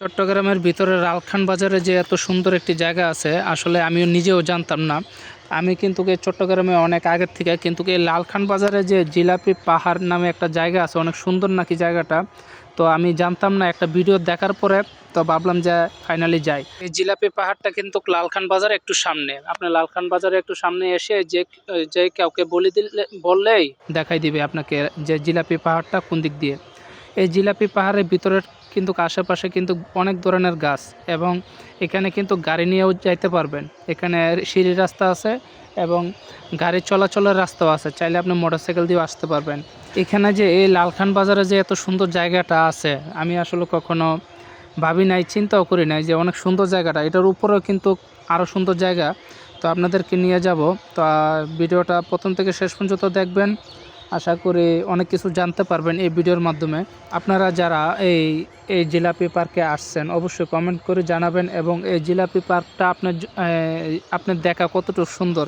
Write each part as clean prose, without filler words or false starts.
চট্টগ্রামের ভিতরে লালখান বাজারে যে এত সুন্দর একটি জায়গা আছে, আসলে আমিও নিজেও জানতাম না। আমি কিন্তু এই চট্টগ্রামে অনেক আগের থেকে কিন্তু এই লালখান বাজারে যে জিলাপি পাহাড় নামে একটা জায়গা আছে, অনেক সুন্দর নাকি জায়গাটা। তো আমি জানতাম না, একটা ভিডিও দেখার পরে তো ভাবলাম যে ফাইনালি যাই। এই জিলাপি পাহাড়টা কিন্তু লালখান বাজারে একটু সামনে, আপনি লালখান বাজারে একটু সামনে এসে যে যে কাউকে বললেই দেখাই দিবে আপনাকে যে জিলাপি পাহাড়টা কোন দিক দিয়ে। এই জিলাপি পাহাড়ের ভিতরের কিন্তু আশেপাশে কিন্তু অনেক ধরনের গাছ, এবং এখানে কিন্তু গাড়ি নিয়েও যাইতে পারবেন। এখানে সিঁড়ি রাস্তা আছে এবং গাড়ি চলাচলের রাস্তাও আছে, চাইলে আপনি মোটরসাইকেল দিয়েও আসতে পারবেন। এখানে যে এই লালখান বাজারে যে এত সুন্দর জায়গাটা আছে, আমি আসলে কখনো ভাবি নাই, চিন্তাও করি নাই যে অনেক সুন্দর জায়গাটা। এটার উপরেও কিন্তু আরও সুন্দর জায়গা, তো আপনাদেরকে নিয়ে যাব। তো ভিডিওটা প্রথম থেকে শেষ পর্যন্ত দেখবেন, আশা করি অনেক কিছু জানতে পারবেন এই ভিডিওর মাধ্যমে। আপনারা যারা এই এই জিলাপি পার্কে আসছেন অবশ্যই কমেন্ট করে জানাবেন, এবং এই জিলাপি পার্কটা আপনার দেখা কতটুকু সুন্দর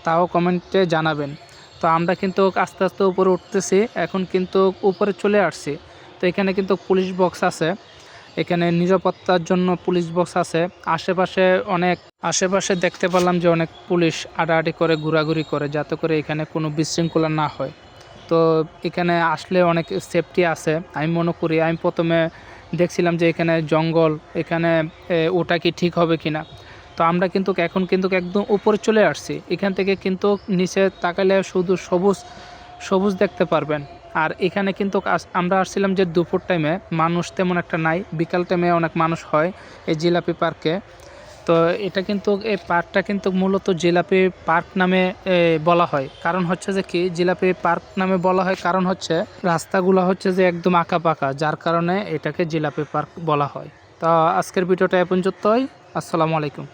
তাও কমেন্টে জানাবেন। তো আমরা কিন্তু আস্তে আস্তে উপরে উঠতেছি, এখন কিন্তু উপরে চলে আসছি। তো এখানে কিন্তু পুলিশ বক্স আছে, এখানে নিরাপত্তার জন্য পুলিশ বক্স আছে। আশেপাশে দেখতে পেলাম যে অনেক পুলিশ আড়াআড়ি করে ঘোরাঘুরি করে, যাতে করে এখানে কোনো বিশৃঙ্খলা না হয়। তো এখানে আসলে অনেক সেফটি আছে আমি মনে করি। আমি প্রথমে দেখছিলাম যে এখানে জঙ্গল, এখানে ওটা কি ঠিক হবে কিনা। তো আমরা কিন্তু এখন কিন্তু একদম উপরে চলে আসছি। এখান থেকে কিন্তু নিচে তাকালে শুধু সবুজ সবুজ দেখতে পারবেন। আর এখানে কিন্তু আমরা আসছিলাম যে দুপুর টাইমে, মানুষ তেমন একটা নাই, বিকাল টাইমে অনেক মানুষ হয় এই জিলাপি পার্কে। তো এটা কিন্তু এই পার্কটা কিন্তু মূলত জিলাপি পার্ক নামে বলা হয়। কারণ হচ্ছে যে কি জিলাপি পার্ক নামে বলা হয়, কারণ হচ্ছে রাস্তাগুলো হচ্ছে যে একদম আঁকা পাকা, যার কারণে এটাকে জিলাপি পার্ক বলা হয়। তো আজকের ভিডিওটা এ পর্যন্তই। আসসালামু আলাইকুম।